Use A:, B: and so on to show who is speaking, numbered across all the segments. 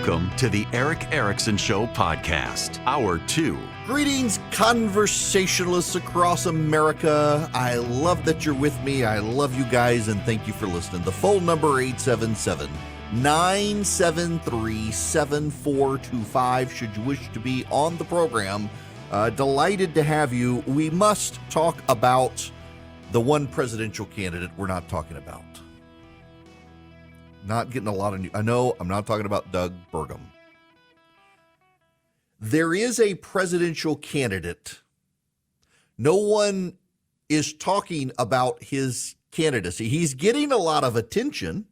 A: Welcome to the Eric Erickson Show podcast, Hour 2.
B: Greetings, conversationalists across America. I love that you're with me. I love you guys, and thank you for listening. The phone number, 877-973-7425, should you wish to be on the program. Delighted to have you. We must talk about the one presidential candidate we're not talking about. Not getting a lot of news. I know I'm not talking about Doug Burgum. There is a presidential candidate. No one is talking about his candidacy. He's getting a lot of attention.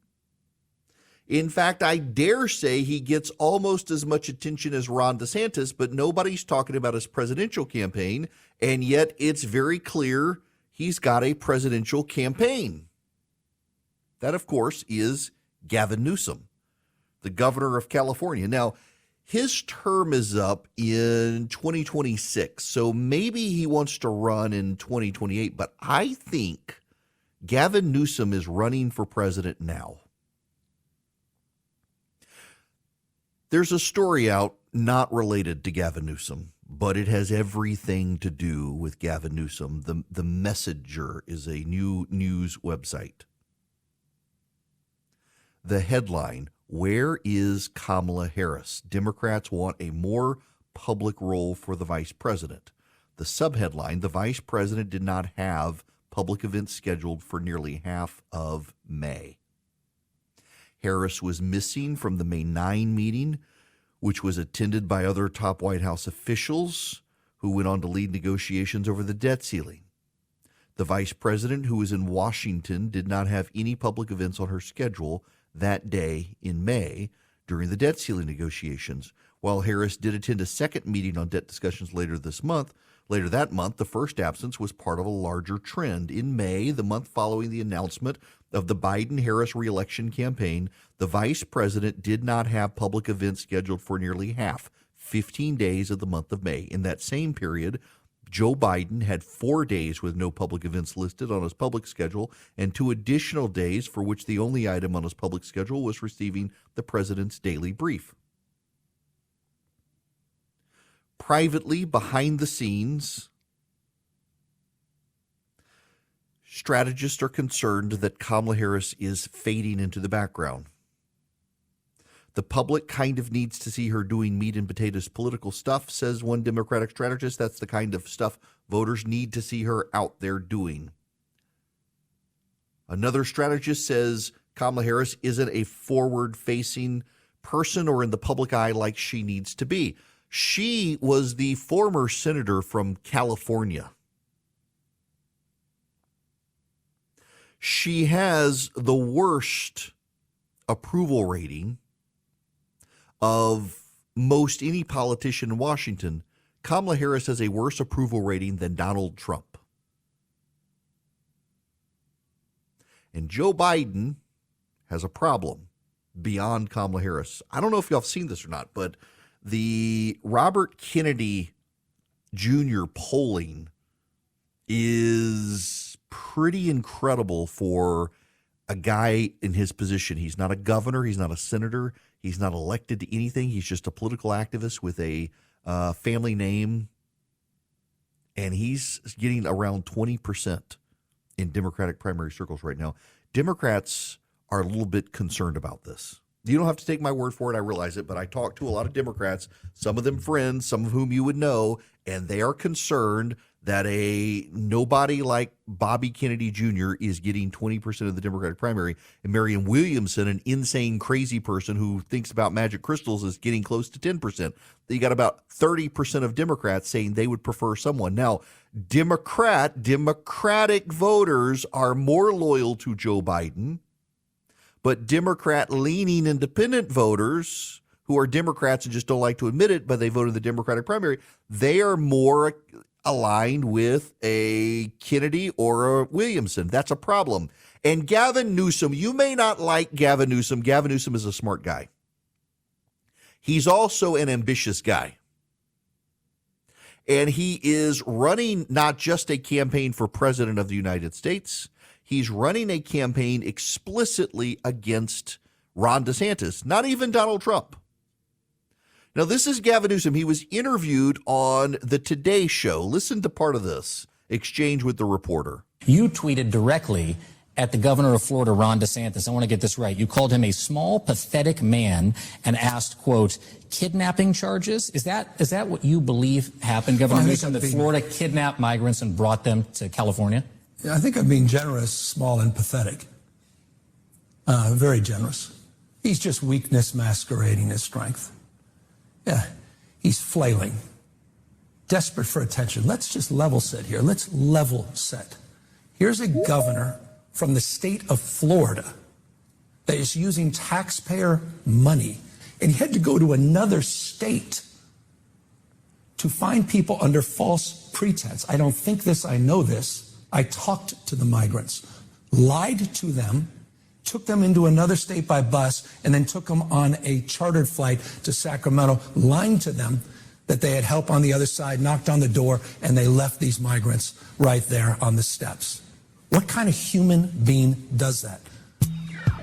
B: In fact, I dare say he gets almost as much attention as Ron DeSantis, but nobody's talking about his presidential campaign, and yet it's very clear he's got a presidential campaign. That, of course, is Gavin Newsom, the governor of California. Now, his term is up in 2026, so maybe he wants to run in 2028, but I think Gavin Newsom is running for president now. There's a story out not related to Gavin Newsom, but it has everything to do with Gavin Newsom. The Messenger is a new news website. The headline, "Where is Kamala Harris? Democrats want a more public role for the vice president." The subheadline, "The vice president did not have public events scheduled for nearly half of May." Harris was missing from the May 9 meeting, which was attended by other top White House officials who went on to lead negotiations over the debt ceiling. The vice president, who was in Washington, did not have any public events on her schedule that day in May during the debt ceiling negotiations. While Harris did attend a second meeting on debt discussions later that month, the first absence was part of a larger trend. In May, the month following the announcement of the Biden-Harris reelection campaign, the vice president did not have public events scheduled for nearly 15 days of the month of May. In that same period, Joe Biden had 4 days with no public events listed on his public schedule and 2 additional days for which the only item on his public schedule was receiving the president's daily brief. Privately, behind the scenes, strategists are concerned that Kamala Harris is fading into the background. The public kind of needs to see her doing meat and potatoes political stuff, says one Democratic strategist. That's the kind of stuff voters need to see her out there doing. Another strategist says Kamala Harris isn't a forward-facing person or in the public eye like she needs to be. She was the former senator from California. She has the worst approval rating of most any politician in Washington. Kamala Harris has a worse approval rating than Donald Trump. And Joe Biden has a problem beyond Kamala Harris. I don't know if y'all have seen this or not, but the Robert Kennedy Jr. polling is pretty incredible for a guy in his position. He's not a governor. He's not a senator. He's not elected to anything. He's just a political activist with a family name. And he's getting around 20% in Democratic primary circles right now. Democrats are a little bit concerned about this. You don't have to take my word for it. I realize it, but I talk to a lot of Democrats, some of them friends, some of whom you would know, and they are concerned that a nobody like Bobby Kennedy Jr. is getting 20% of the Democratic primary, and Marianne Williamson, an insane, crazy person who thinks about magic crystals, is getting close to 10%. You got about 30% of Democrats saying they would prefer someone. Now, Democratic voters are more loyal to Joe Biden, but Democrat-leaning independent voters who are Democrats and just don't like to admit it, but they voted in the Democratic primary, they are more aligned with a Kennedy or a Williamson. That's a problem. And Gavin Newsom, you may not like Gavin Newsom. Gavin Newsom is a smart guy. He's also an ambitious guy. And he is running not just a campaign for president of the United States, he's running a campaign explicitly against Ron DeSantis, not even Donald Trump. Now, this is Gavin Newsom. He was interviewed on the Today Show. Listen to part of this exchange with the reporter.
C: You tweeted directly at the governor of Florida, Ron DeSantis. I want to get this right. You called him a small, pathetic man and asked, quote, kidnapping charges. Is that what you believe happened, Governor Newsom, that Florida kidnapped migrants and brought them to California?
D: I think I'm being generous, small, and pathetic. Very generous. He's just weakness masquerading as strength. Yeah, he's flailing, desperate for attention. Let's just level set here. Let's level set. Here's a governor from the state of Florida that is using taxpayer money, and he had to go to another state to find people under false pretense. I don't think this, I know this. I talked to the migrants, lied to them, took them into another state by bus, and then took them on a chartered flight to Sacramento, lying to them that they had help on the other side, knocked on the door, and they left these migrants right there on the steps. What kind of human being does that?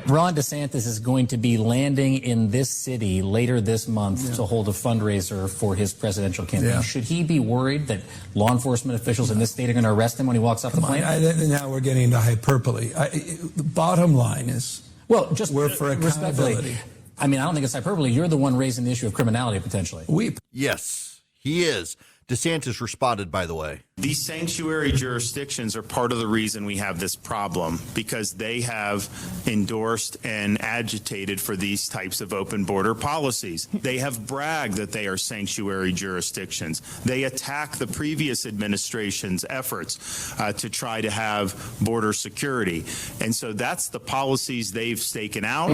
C: Ron DeSantis is going to be landing in this city later this month to hold a fundraiser for his presidential campaign.
D: Yeah.
C: Should he be worried that law enforcement officials in this state are going to arrest him when he walks off the plane?
D: Now we're getting into hyperbole. The bottom line is,
C: well, just
D: we're for accountability.
C: I mean, I don't think it's hyperbole. You're the one raising the issue of criminality potentially.
B: Yes, he is. DeSantis responded, by the way.
E: These sanctuary jurisdictions are part of the reason we have this problem, because they have endorsed and agitated for these types of open border policies. They have bragged that they are sanctuary jurisdictions. They attack the previous administration's efforts to try to have border security. And so that's the policies they've staken out.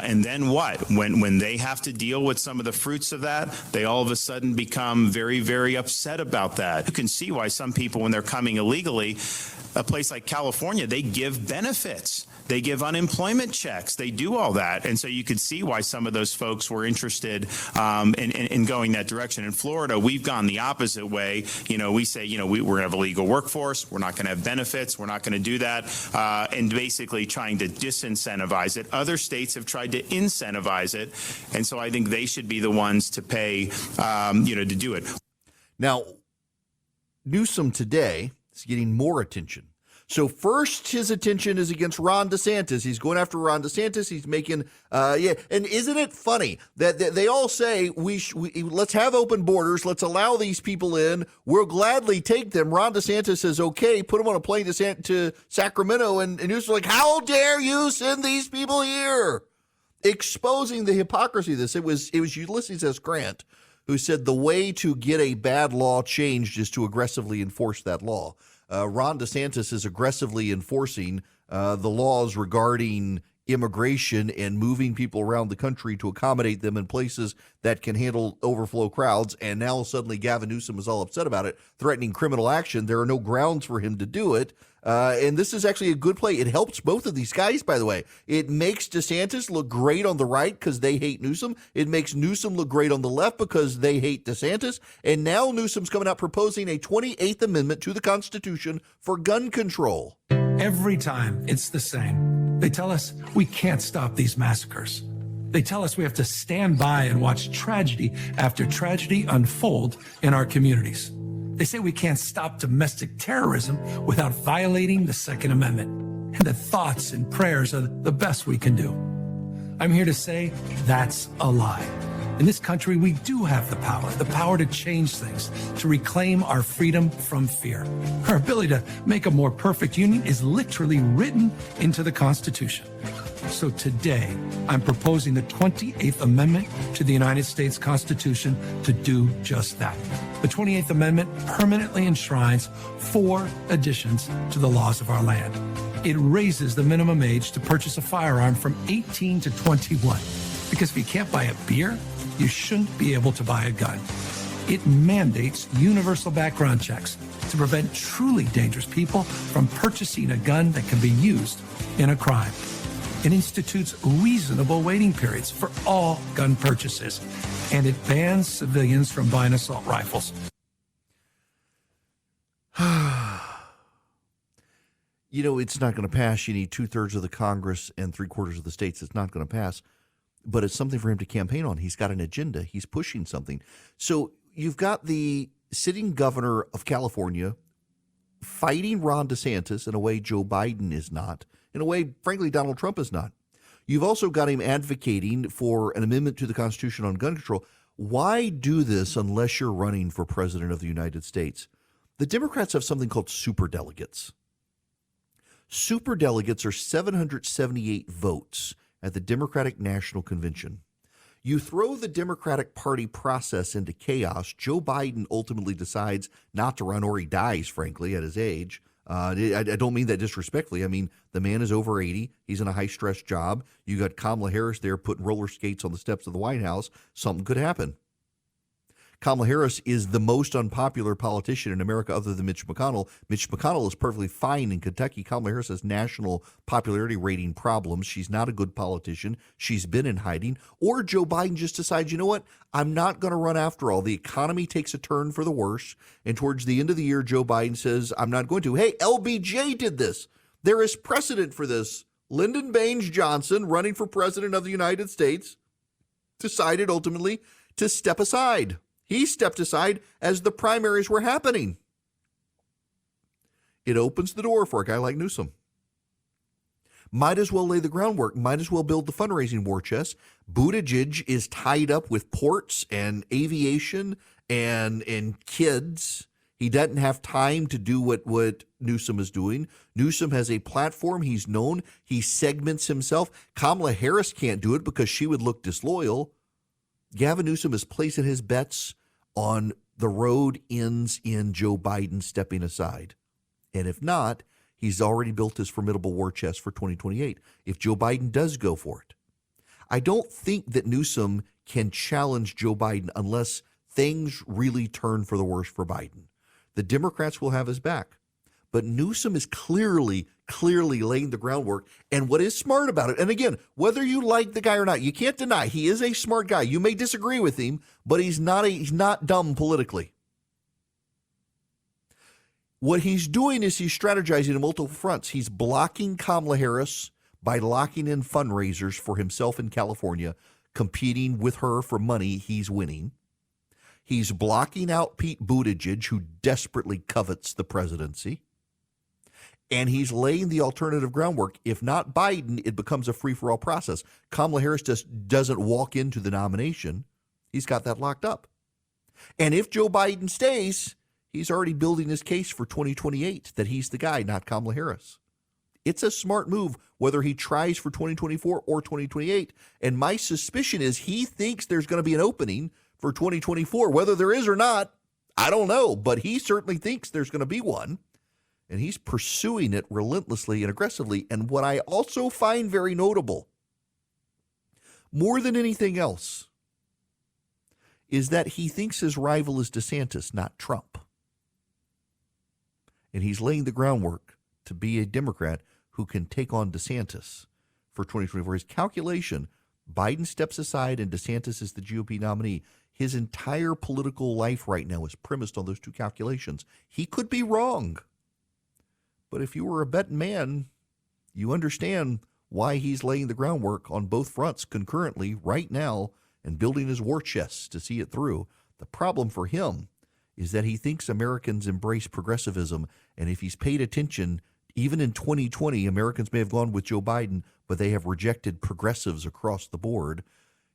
E: And then what? When they have to deal with some of the fruits of that, they all of a sudden become very, very upset about that. You can see why some people, when they're coming illegally, a place like California, they give benefits. They give unemployment checks. They do all that. And so you could see why some of those folks were interested in going that direction. In Florida, we've gone the opposite way. We say, we're going to have a legal workforce. We're not going to have benefits. We're not going to do that. And basically trying to disincentivize it. Other states have tried to incentivize it. And so I think they should be the ones to pay, to do it.
B: Now, Newsom today is getting more attention. So first, his attention is against Ron DeSantis. He's going after Ron DeSantis. He's making, And isn't it funny that they all say, let's have open borders. Let's allow these people in. We'll gladly take them. Ron DeSantis says, okay, put them on a plane to Sacramento. And Newsom's like, how dare you send these people here? Exposing the hypocrisy of this. It was Ulysses S. Grant who said the way to get a bad law changed is to aggressively enforce that law. Ron DeSantis is aggressively enforcing the laws regarding immigration and moving people around the country to accommodate them in places that can handle overflow crowds. And now suddenly Gavin Newsom is all upset about it, threatening criminal action. There are no grounds for him to do it. And this is actually a good play. It helps both of these guys, by the way. It makes DeSantis look great on the right because they hate Newsom. It makes Newsom look great on the left because they hate DeSantis. And now Newsom's coming out proposing a 28th Amendment to the Constitution for gun control.
D: Every time it's the same. They tell us we can't stop these massacres. They tell us we have to stand by and watch tragedy after tragedy unfold in our communities. They say we can't stop domestic terrorism without violating the Second Amendment, and that thoughts and prayers are the best we can do. I'm here to say that's a lie. In this country, we do have the power to change things, to reclaim our freedom from fear. Our ability to make a more perfect union is literally written into the Constitution. So today, I'm proposing the 28th Amendment to the United States Constitution to do just that. The 28th Amendment permanently enshrines 4 additions to the laws of our land. It raises the minimum age to purchase a firearm from 18 to 21. Because if you can't buy a beer, you shouldn't be able to buy a gun. It mandates universal background checks to prevent truly dangerous people from purchasing a gun that can be used in a crime. It institutes reasonable waiting periods for all gun purchases, and it bans civilians from buying assault rifles.
B: It's not going to pass. You need 2/3 of the Congress and 3/4 of the states. It's not going to pass. but it's something for him to campaign on. He's got an agenda. He's pushing something. So you've got the sitting governor of California fighting Ron DeSantis in a way Joe Biden is not, in a way, frankly, Donald Trump is not. You've also got him advocating for an amendment to the Constitution on gun control. Why do this unless you're running for president of the United States? The Democrats have something called superdelegates. Superdelegates are 778 votes at the Democratic National Convention. You throw the Democratic Party process into chaos. Joe Biden ultimately decides not to run, or he dies, frankly, at his age. I don't mean that disrespectfully. I mean, the man is over 80. He's in a high-stress job. You got Kamala Harris there putting roller skates on the steps of the White House. Something could happen. Kamala Harris is the most unpopular politician in America other than Mitch McConnell. Mitch McConnell is perfectly fine in Kentucky. Kamala Harris has national popularity rating problems. She's not a good politician. She's been in hiding. Or Joe Biden just decides, you know what? I'm not going to run after all. The economy takes a turn for the worse. And towards the end of the year, Joe Biden says, I'm not going to. Hey, LBJ did this. There is precedent for this. Lyndon Baines Johnson, running for president of the United States, decided ultimately to step aside. He stepped aside as the primaries were happening. It opens the door for a guy like Newsom. Might as well lay the groundwork. Might as well build the fundraising war chest. Buttigieg is tied up with ports and aviation and kids. He doesn't have time to do what Newsom is doing. Newsom has a platform. He's known. He segments himself. Kamala Harris can't do it because she would look disloyal. Gavin Newsom is placing his bets on the road ends in Joe Biden stepping aside. And if not, he's already built his formidable war chest for 2028 if Joe Biden does go for it. I don't think that Newsom can challenge Joe Biden unless things really turn for the worse for Biden. The Democrats will have his back. But Newsom is clearly laying the groundwork. And what is smart about it, and again, whether you like the guy or not, you can't deny he is a smart guy. You may disagree with him, but he's not dumb politically. What he's doing is he's strategizing on multiple fronts. He's blocking Kamala Harris by locking in fundraisers for himself in California, competing with her for money he's winning. He's blocking out Pete Buttigieg, who desperately covets the presidency. And he's laying the alternative groundwork. If not Biden, it becomes a free-for-all process. Kamala Harris just doesn't walk into the nomination. He's got that locked up. And if Joe Biden stays, he's already building his case for 2028 that he's the guy, not Kamala Harris. It's a smart move, whether he tries for 2024 or 2028. And my suspicion is he thinks there's going to be an opening for 2024. Whether there is or not, I don't know. But he certainly thinks there's going to be one. And he's pursuing it relentlessly and aggressively. And what I also find very notable, more than anything else, is that he thinks his rival is DeSantis, not Trump. And he's laying the groundwork to be a Democrat who can take on DeSantis for 2024. His calculation, Biden steps aside and DeSantis is the GOP nominee. His entire political life right now is premised on those two calculations. He could be wrong. But if you were a betting man, you understand why he's laying the groundwork on both fronts concurrently right now and building his war chest to see it through. The problem for him is that he thinks Americans embrace progressivism. And if he's paid attention, even in 2020, Americans may have gone with Joe Biden, but they have rejected progressives across the board.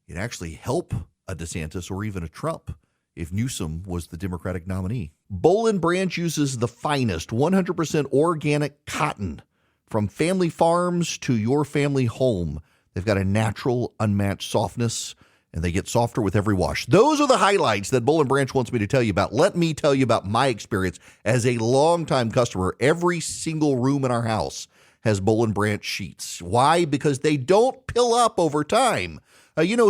B: It actually help a DeSantis or even a Trump if Newsom was the Democratic nominee. Boll & Branch uses the finest 100% organic cotton from family farms to your family home. They've got a natural, unmatched softness, and they get softer with every wash. Those are the highlights that Boll & Branch wants me to tell you about. Let me tell you about my experience as a longtime customer. Every single room in our house has Boll & Branch sheets. Why? Because they don't pill up over time.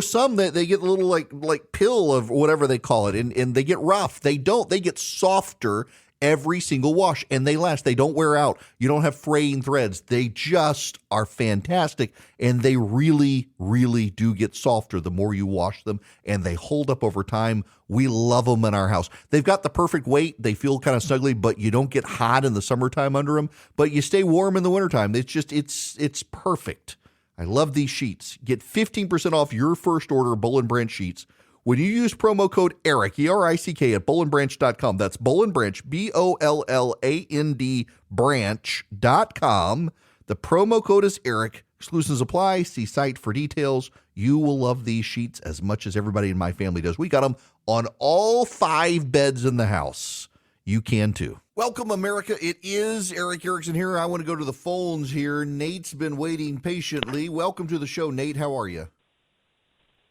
B: Some that they get a little like pill of whatever they call it, and they get rough. They don't. They get softer every single wash, and they last. They don't wear out. You don't have fraying threads. They just are fantastic, and they really, really do get softer the more you wash them, and they hold up over time. We love them in our house. They've got the perfect weight. They feel kind of snuggly, but you don't get hot in the summertime under them, but you stay warm in the wintertime. It's perfect. I love these sheets. Get 15% off your first order of Boll & Branch sheets when you use promo code ERICK, E-R-I-C-K, at bollandbranch.com. That's Boll & Branch, B-O-L-L-A-N-D, branch.com. The promo code is ERICK. Exclusions apply. See site for details. You will love these sheets as much as everybody in my family does. We got them on all 5 beds in the house. You can too. Welcome, America. It is Eric Erickson here. I want to go to the phones here. Nate's been waiting patiently. Welcome to the show, Nate. How are you?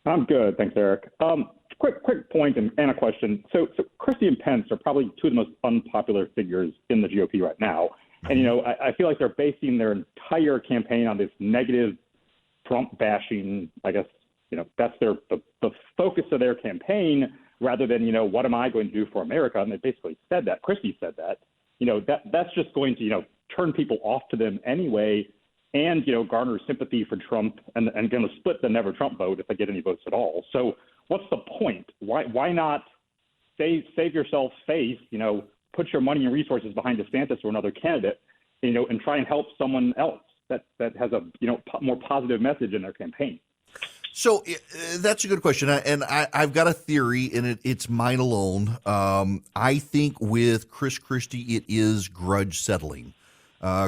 F: I'm good. Thanks, Eric. Quick point and a question. So Christie and Pence are probably two of the most unpopular figures in the GOP right now. And, I feel like they're basing their entire campaign on this negative Trump bashing. I guess, that's the focus of their campaign rather than, what am I going to do for America? And they basically said that. Christie said that. That's just going to, turn people off to them anyway and, garner sympathy for Trump and going to split the never Trump vote if they get any votes at all. So what's the point? Why not save yourself face, put your money and resources behind DeSantis or another candidate, and try and help someone else that has a, more positive message in their campaign?
B: So that's a good question, and I've got a theory, and it's mine alone. I think with Chris Christie, it is grudge settling.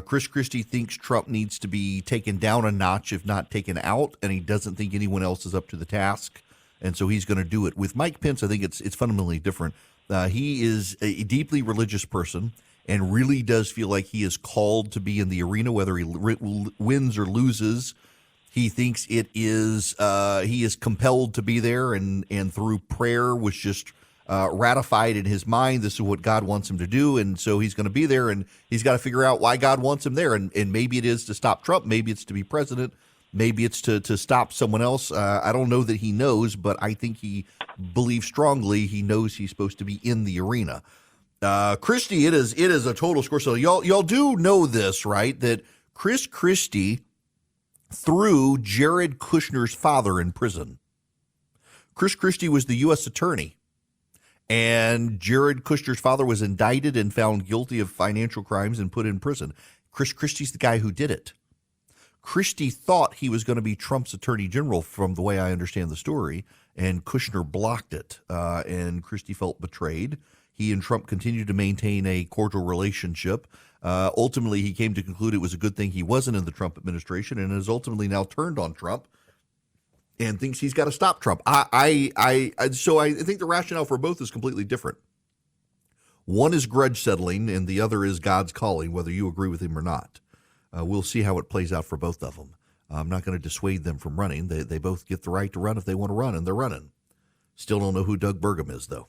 B: Chris Christie thinks Trump needs to be taken down a notch, if not taken out, and he doesn't think anyone else is up to the task, and so he's going to do it. With Mike Pence, I think it's fundamentally different. He is a deeply religious person and really does feel like he is called to be in the arena, whether he wins or loses. He thinks it is he is compelled to be there, and through prayer was just ratified in his mind. This is what God wants him to do, and so he's going to be there, and he's got to figure out why God wants him there. And maybe it is to stop Trump, maybe it's to be president, maybe it's to stop someone else. I don't know that he knows, but I think he believes strongly he knows he's supposed to be in the arena. Christie, it is a total score. So y'all do know this, right? That Chris Christie threw Jared Kushner's father in prison. Chris Christie was the U.S. attorney, and Jared Kushner's father was indicted and found guilty of financial crimes and put in prison. Chris Christie's the guy who did it. Christie thought he was going to be Trump's attorney general, from the way I understand the story, and Kushner blocked it, and Christie felt betrayed. He and Trump continued to maintain a cordial relationship. Ultimately, he came to conclude it was a good thing he wasn't in the Trump administration, and has ultimately now turned on Trump and thinks he's got to stop Trump. So I think the rationale for both is completely different. One is grudge settling, and the other is God's calling, whether you agree with him or not. We'll see how it plays out for both of them. I'm not going to dissuade them from running. They both get the right to run if they want to run, and they're running. Still don't know who Doug Burgum is, though.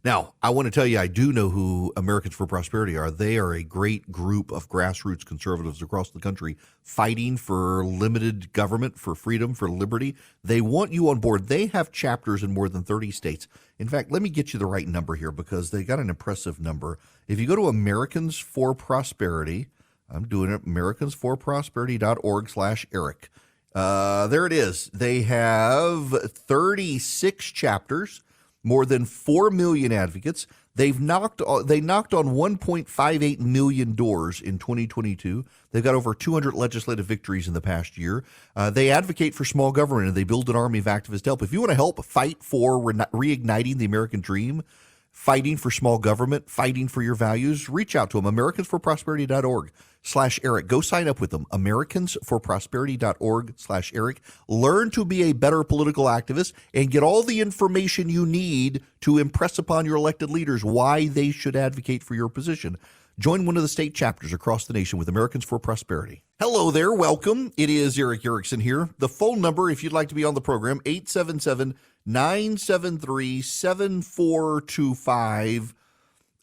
B: Now, I want to tell you, I do know who Americans for Prosperity are. They are a great group of grassroots conservatives across the country fighting for limited government, for freedom, for liberty. They want you on board. They have chapters in more than 30 states. In fact, let me get you the right number here, because they got an impressive number. If you go to Americans for Prosperity, I'm doing it, americansforprosperity.org/Eric. There it is. They have 36 chapters. More than 4 million advocates. They knocked on 1.58 million doors in 2022. They've got over 200 legislative victories in the past year. They advocate for small government, and they build an army of activist help. If you want to help fight for reigniting the American dream, fighting for small government, fighting for your values, reach out to them. AmericansForProsperity.org/Eric. Go sign up with them. AmericansForProsperity.org/Eric. Learn to be a better political activist and get all the information you need to impress upon your elected leaders why they should advocate for your position. Join one of the state chapters across the nation with Americans for Prosperity. Hello there. Welcome. It is Eric Erickson here. The phone number, if you'd like to be on the program, 877-973-7425.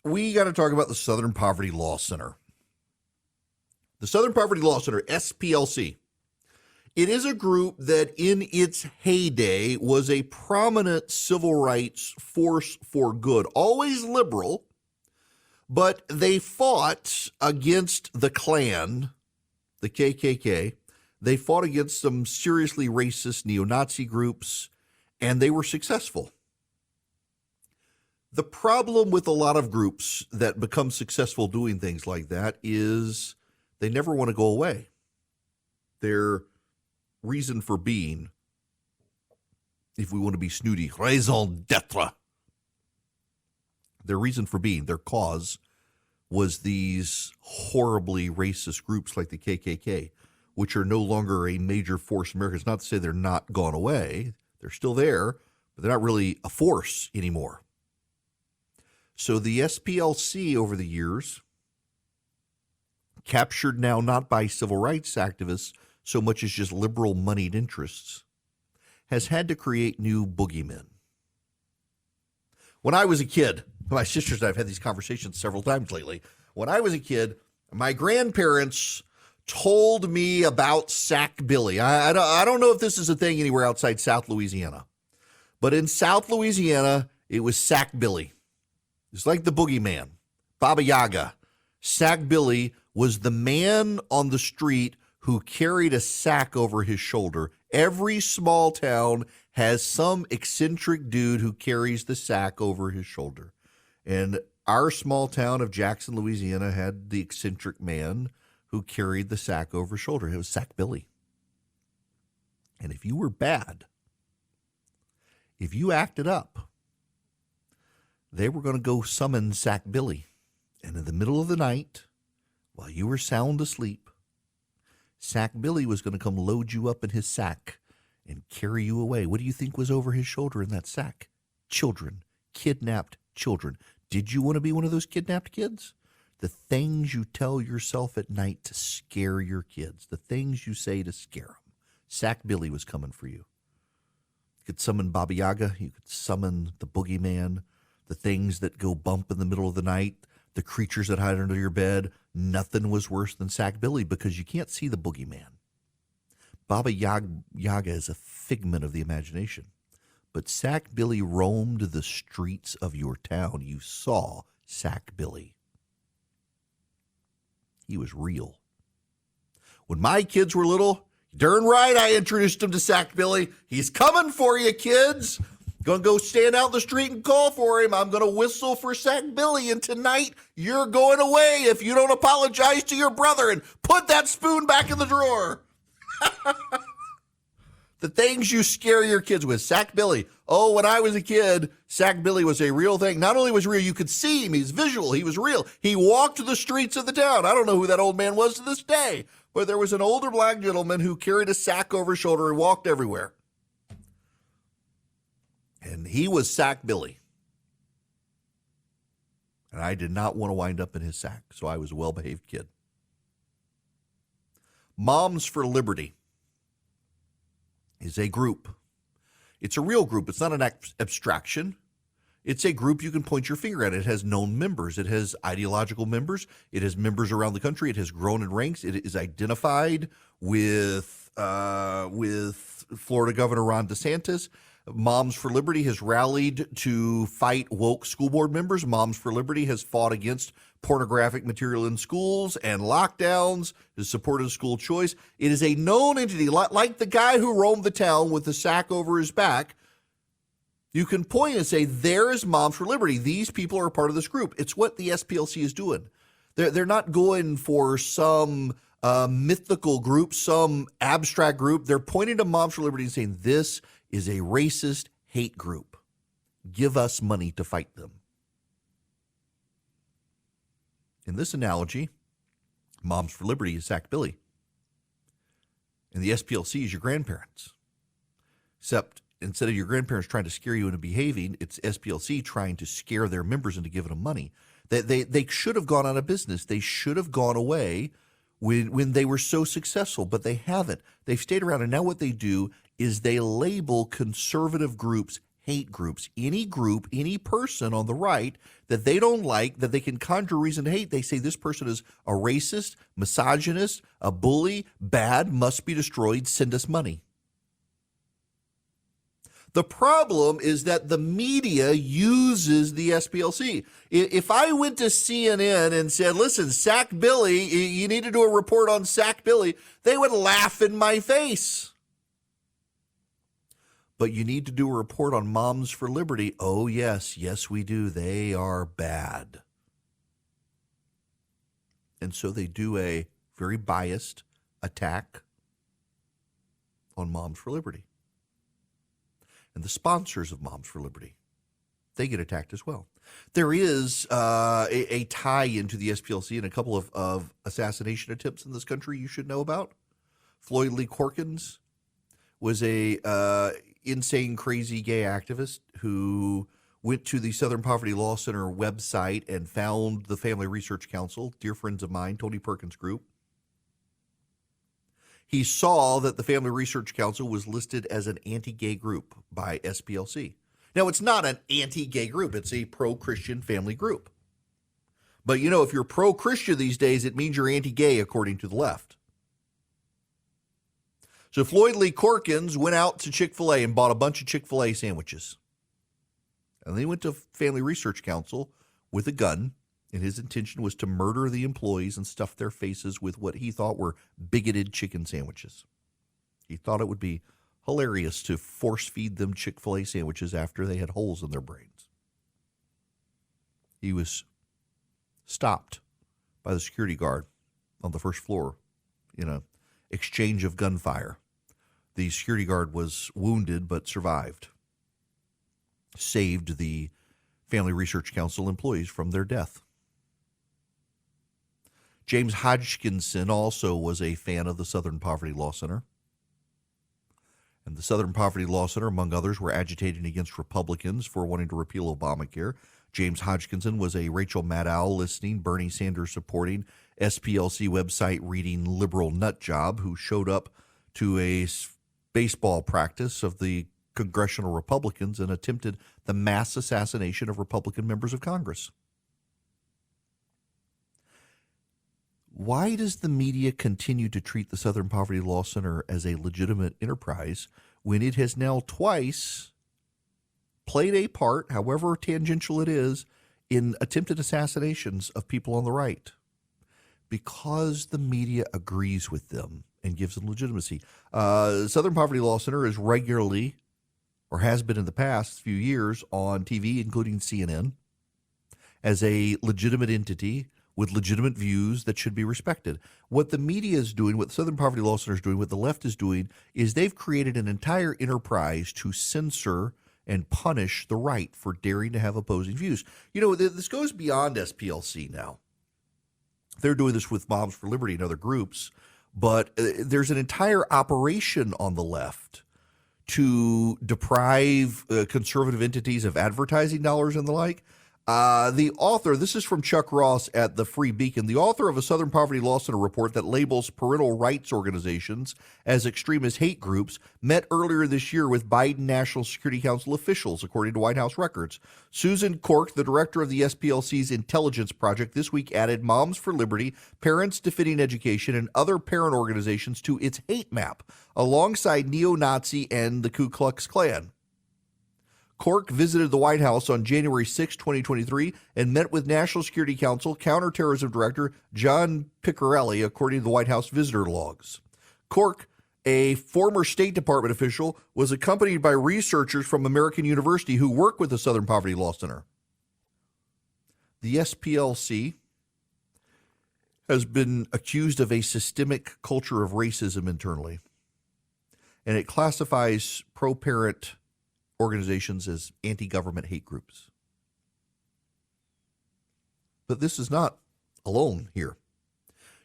B: We got to talk about the Southern Poverty Law Center. The Southern Poverty Law Center, SPLC. It is a group that in its heyday was a prominent civil rights force for good, always liberal, but they fought against the Klan, the KKK. They fought against some seriously racist neo-Nazi groups, and they were successful. The problem with a lot of groups that become successful doing things like that is they never want to go away. They're reason for being, if we want to be snooty, raison d'etre. Their reason for being, their cause, was these horribly racist groups like the KKK, which are no longer a major force in America. It's not to say they're not gone away. They're still there, but they're not really a force anymore. So the SPLC over the years, captured now not by civil rights activists so much as just liberal moneyed interests, has had to create new boogeymen. When I was a kid, my sisters and I have had these conversations several times lately. When I was a kid, my grandparents told me about Sack Billy. I don't know if this is a thing anywhere outside South Louisiana, but in South Louisiana, it was Sack Billy. It's like the boogeyman, Baba Yaga. Sack Billy was the man on the street who carried a sack over his shoulder. Every small town has some eccentric dude who carries the sack over his shoulder. And our small town of Jackson, Louisiana, had the eccentric man who carried the sack over his shoulder. It was Sack Billy. And if you were bad, if you acted up, they were going to go summon Sack Billy. And in the middle of the night, while you were sound asleep, Sack Billy was going to come load you up in his sack and carry you away. What do you think was over his shoulder in that sack? Children, kidnapped children. Did you want to be one of those kidnapped kids? The things you tell yourself at night to scare your kids, the things you say to scare them. Sack Billy was coming for you. You could summon Baba Yaga. You could summon the boogeyman, the things that go bump in the middle of the night, the creatures that hide under your bed. Nothing was worse than Sack Billy because you can't see the boogeyman. Baba Yaga is a figment of the imagination. But Sack Billy roamed the streets of your town. You saw Sack Billy. He was real. When my kids were little, darn right I introduced them to Sack Billy. He's coming for you, kids. Gonna go stand out in the street and call for him. I'm gonna whistle for Sack Billy, and tonight you're going away if you don't apologize to your brother and put that spoon back in the drawer. The things you scare your kids with. Sack Billy. Oh, when I was a kid, Sack Billy was a real thing. Not only was he real, you could see him. He's visual. He was real. He walked the streets of the town. I don't know who that old man was to this day, but there was an older black gentleman who carried a sack over his shoulder and walked everywhere. And he was Sack Billy. And I did not want to wind up in his sack, so I was a well-behaved kid. Moms for Liberty is a group. It's a real group. It's not an abstraction. It's a group you can point your finger at. It has known members. It has ideological members. It has members around the country. It has grown in ranks. It is identified with Florida Governor Ron DeSantis. Moms for Liberty has rallied to fight woke school board members. Moms for Liberty has fought against pornographic material in schools and lockdowns, has supported school choice. It is a known entity, like the guy who roamed the town with the sack over his back. You can point and say, there is Moms for Liberty. These people are a part of this group. It's what the SPLC is doing. They're not going for some mythical group, some abstract group. They're pointing to Moms for Liberty and saying, this is a racist hate group. Give us money to fight them. In this analogy, Moms for Liberty is Sack Billy, and the SPLC is your grandparents. Except instead of your grandparents trying to scare you into behaving, it's SPLC trying to scare their members into giving them money. They should have gone out of business. They should have gone away when they were so successful, but they haven't. They've stayed around, and now what they do is they label conservative groups hate groups. Any group, any person on the right that they don't like, that they can conjure reason to hate, they say this person is a racist, misogynist, a bully, bad, must be destroyed, send us money. The problem is that the media uses the SPLC. If I went to CNN and said, listen, Sack Billy, you need to do a report on Sack Billy, they would laugh in my face. But you need to do a report on Moms for Liberty. Oh, yes, we do. They are bad. And so they do a very biased attack on Moms for Liberty. And the sponsors of Moms for Liberty, they get attacked as well. There is a tie into the SPLC and a couple of assassination attempts in this country you should know about. Floyd Lee Corkins was a insane, crazy gay activist who went to the Southern Poverty Law Center website and found the Family Research Council, dear friends of mine, Tony Perkins Group. He saw that the Family Research Council was listed as an anti-gay group by SPLC. Now, it's not an anti-gay group. It's a pro-Christian family group. But, you know, if you're pro-Christian these days, it means you're anti-gay, according to the left. So Floyd Lee Corkins went out to Chick-fil-A and bought a bunch of Chick-fil-A sandwiches. And then he went to Family Research Council with a gun, and his intention was to murder the employees and stuff their faces with what he thought were bigoted chicken sandwiches. He thought it would be hilarious to force feed them Chick-fil-A sandwiches after they had holes in their brains. He was stopped by the security guard on the first floor in an exchange of gunfire. The security guard was wounded but survived, saved the Family Research Council employees from their death. James Hodgkinson also was a fan of the Southern Poverty Law Center. And the Southern Poverty Law Center, among others, were agitating against Republicans for wanting to repeal Obamacare. James Hodgkinson was a Rachel Maddow listening, Bernie Sanders supporting, SPLC website reading liberal nut job who showed up to a baseball practice of the congressional Republicans and attempted the mass assassination of Republican members of Congress. Why does the media continue to treat the Southern Poverty Law Center as a legitimate enterprise when it has now twice played a part, however tangential it is, in attempted assassinations of people on the right? Because the media agrees with them and gives them legitimacy. Southern Poverty Law Center is regularly, or has been in the past few years, on TV, including CNN, as a legitimate entity with legitimate views that should be respected. What the media is doing, what the Southern Poverty Law Center is doing, what the left is doing, is they've created an entire enterprise to censor and punish the right for daring to have opposing views. You know, this goes beyond SPLC now. They're doing this with Moms for Liberty and other groups, but there's an entire operation on the left to deprive conservative entities of advertising dollars and the like. The author, this is from Chuck Ross at the Free Beacon, the author of a Southern Poverty Law Center report that labels parental rights organizations as extremist hate groups, met earlier this year with Biden National Security Council officials, according to White House records. Susan Cork, the director of the SPLC's Intelligence Project, this week added Moms for Liberty, Parents Defending Education, and other parent organizations to its hate map, alongside neo-Nazi and the Ku Klux Klan. Cork visited the White House on January 6, 2023, and met with National Security Council Counterterrorism Director John Piccarelli, according to the White House visitor logs. Cork, a former State Department official, was accompanied by researchers from American University who work with the Southern Poverty Law Center. The SPLC has been accused of a systemic culture of racism internally, and it classifies pro-parent organizations as anti-government hate groups. But this is not alone here.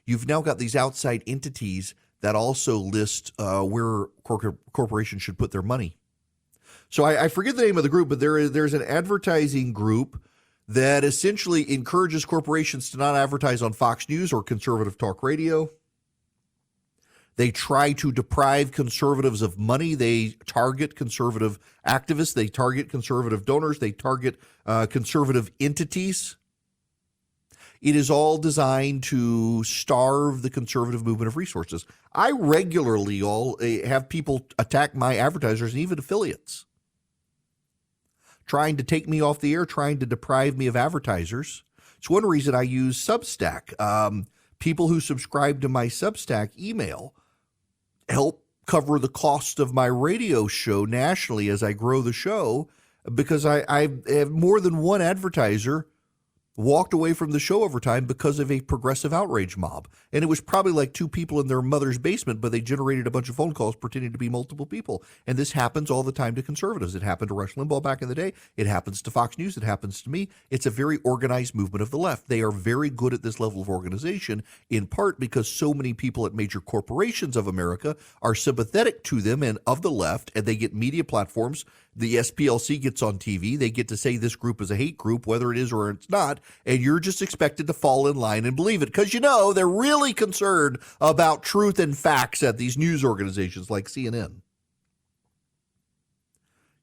B: You've now got these outside entities that also list where corporations should put their money. So I forget the name of the group, but there's an advertising group that essentially encourages corporations to not advertise on Fox News or conservative talk radio. They try to deprive conservatives of money. They target conservative activists. They target conservative donors. They target conservative entities. It is all designed to starve the conservative movement of resources. I regularly have people attack my advertisers and even affiliates, trying to take me off the air, trying to deprive me of advertisers. It's one reason I use Substack. People who subscribe to my Substack email help cover the cost of my radio show nationally as I grow the show, because I have more than one advertiser walked away from the show over time because of a progressive outrage mob. And it was probably like two people in their mother's basement, but they generated a bunch of phone calls pretending to be multiple people. And this happens all the time to conservatives. It happened to Rush Limbaugh back in the day. It happens to Fox News. It happens to me. It's a very organized movement of the left. They are very good at this level of organization, in part because so many people at major corporations of America are sympathetic to them and of the left, and they get media platforms. The SPLC gets on TV. They get to say this group is a hate group, whether it is or it's not, and you're just expected to fall in line and believe it because, they're really concerned about truth and facts at these news organizations like CNN.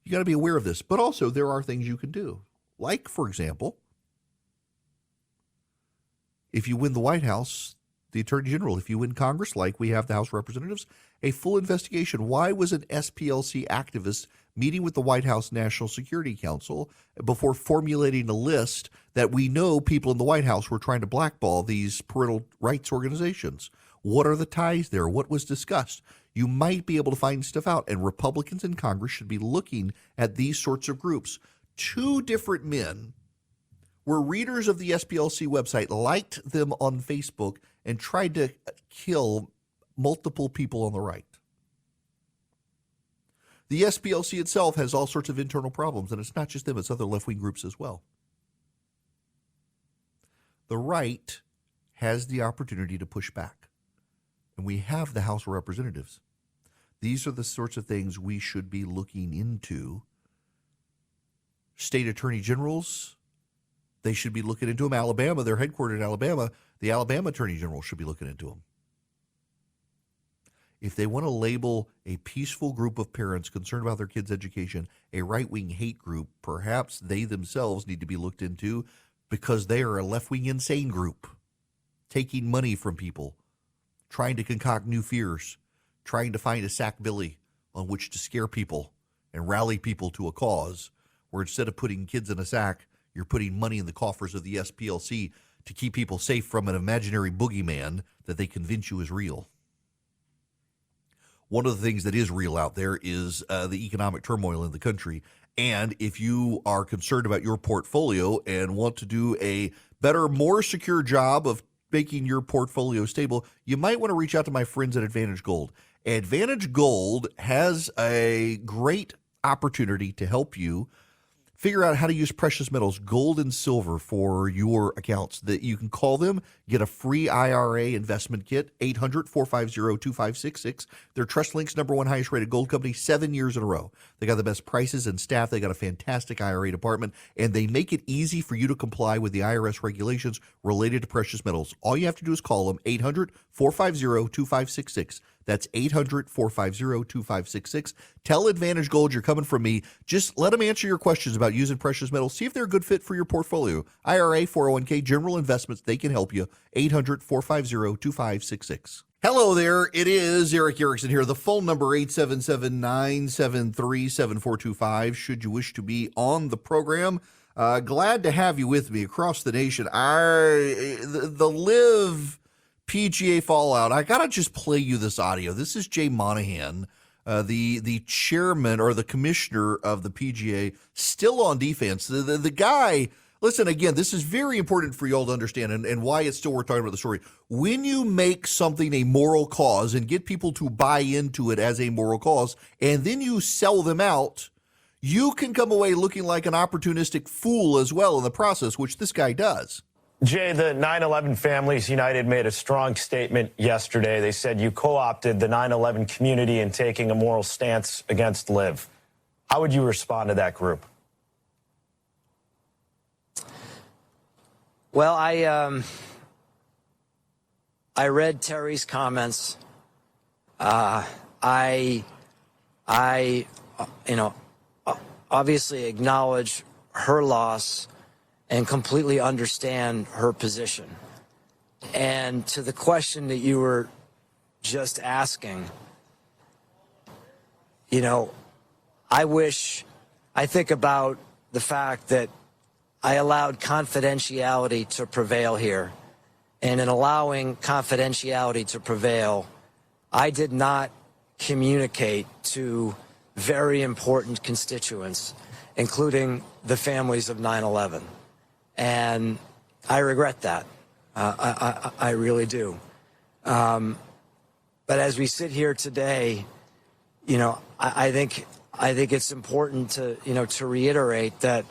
B: You got to be aware of this, but also there are things you can do. Like, for example, if you win the White House, the Attorney General, if you win Congress, like we have the House of Representatives, a full investigation. Why was an SPLC activist meeting with the White House National Security Council before formulating a list that we know people in the White House were trying to blackball these parental rights organizations? What are the ties there? What was discussed? You might be able to find stuff out, and Republicans in Congress should be looking at these sorts of groups. Two different men were readers of the SPLC website, liked them on Facebook, and tried to kill multiple people on the right. The SPLC itself has all sorts of internal problems, and it's not just them, it's other left-wing groups as well. The right has the opportunity to push back, and we have the House of Representatives. These are the sorts of things we should be looking into. State attorney generals, they should be looking into them. Alabama, they're headquartered in Alabama. The Alabama attorney general should be looking into them. If they want to label a peaceful group of parents concerned about their kids' education a right-wing hate group, perhaps they themselves need to be looked into because they are a left-wing insane group, taking money from people, trying to concoct new fears, trying to find a sack billy on which to scare people and rally people to a cause, where instead of putting kids in a sack, you're putting money in the coffers of the SPLC to keep people safe from an imaginary boogeyman that they convince you is real. One of the things that is real out there is the economic turmoil in the country. And if you are concerned about your portfolio and want to do a better, more secure job of making your portfolio stable, you might want to reach out to my friends at Advantage Gold. Advantage Gold has a great opportunity to help you figure out how to use precious metals, gold and silver, for your accounts. That you can call them, get a free IRA investment kit, 800-450-2566. They're TrustLink's #1 highest rated gold company 7 years in a row. They got the best prices and staff. They got a fantastic IRA department, and they make it easy for you to comply with the IRS regulations related to precious metals. All you have to do is call them, 800-450-2566. That's 800-450-2566. Tell Advantage Gold you're coming from me. Just let them answer your questions about using precious metals. See if they're a good fit for your portfolio. IRA, 401k, general investments, they can help you. 800-450-2566. Hello there. It is Eric Erickson here. The phone number, 877-973-7425, should you wish to be on the program. Glad to have you with me across the nation. The Live PGA fallout. I gotta just play you this audio. This is Jay Monahan, the chairman or the commissioner of the PGA, still on defense. The guy. Listen, again, this is very important for you all to understand and why it's still worth talking about the story. When you make something a moral cause and get people to buy into it as a moral cause, and then you sell them out, you can come away looking like an opportunistic fool as well in the process, which this guy does.
G: Jay, the 9/11 Families United made a strong statement yesterday. They said you co-opted the 9/11 community in taking a moral stance against Live. How would you respond to that group?
H: Well, I read Terry's comments. I obviously acknowledge her loss and completely understand her position. And to the question that you were just asking, I think about the fact that I allowed confidentiality to prevail here. And in allowing confidentiality to prevail, I did not communicate to very important constituents, including the families of 9/11. And, I regret that. I really do. But as we sit here today, I think it's important to, to reiterate that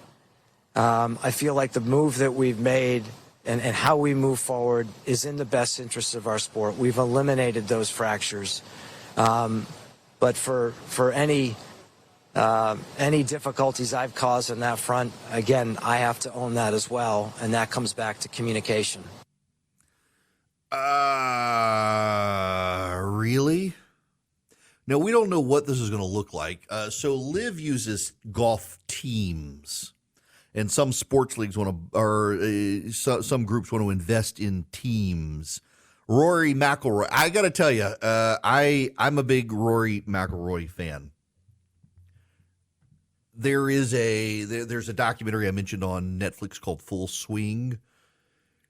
H: I feel like the move that we've made and how we move forward is in the best interest of our sport. We've eliminated those fractures. But for any difficulties I've caused on that front, again, I have to own that as well, and that comes back to communication.
B: Really? Now, we don't know what this is going to look like. So LIV uses golf teams, and some sports leagues want to, or some groups want to invest in teams. Rory McIlroy, I got to tell you, I'm a big Rory McIlroy fan. There's a documentary I mentioned on Netflix called Full Swing.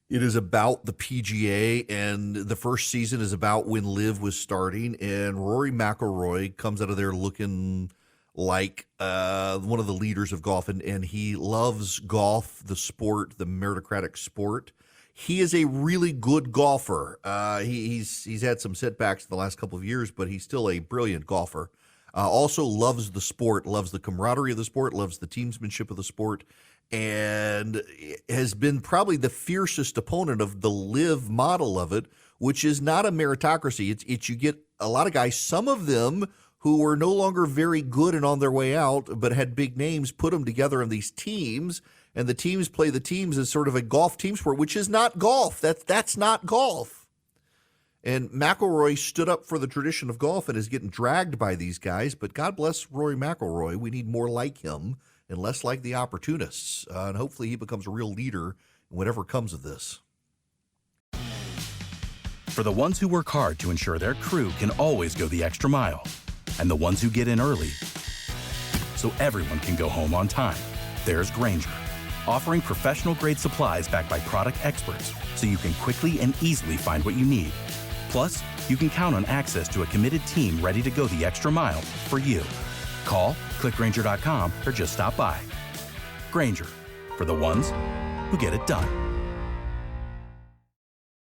B: It is about the PGA, and the first season is about when LIV was starting, and Rory McIlroy comes out of there looking like one of the leaders of golf, and he loves golf, the sport, the meritocratic sport. He is a really good golfer. He's had some setbacks in the last couple of years, but he's still a brilliant golfer. Also loves the sport, loves the camaraderie of the sport, loves the teamsmanship of the sport, and has been probably the fiercest opponent of the LIV model of it, which is not a meritocracy. It's you get a lot of guys, some of them who were no longer very good and on their way out, but had big names, put them together in these teams, and the teams play the teams as sort of a golf team sport, which is not golf. That's not golf. And McIlroy stood up for the tradition of golf and is getting dragged by these guys, but God bless Rory McIlroy. We need more like him and less like the opportunists. And hopefully he becomes a real leader in whatever comes of this.
A: For the ones who work hard to ensure their crew can always go the extra mile, and the ones who get in early so everyone can go home on time, there's Grainger, offering professional-grade supplies backed by product experts so you can quickly and easily find what you need. Plus, you can count on access to a committed team ready to go the extra mile for you. Call, click Grainger.com, or just stop by. Grainger, for the ones who get it done.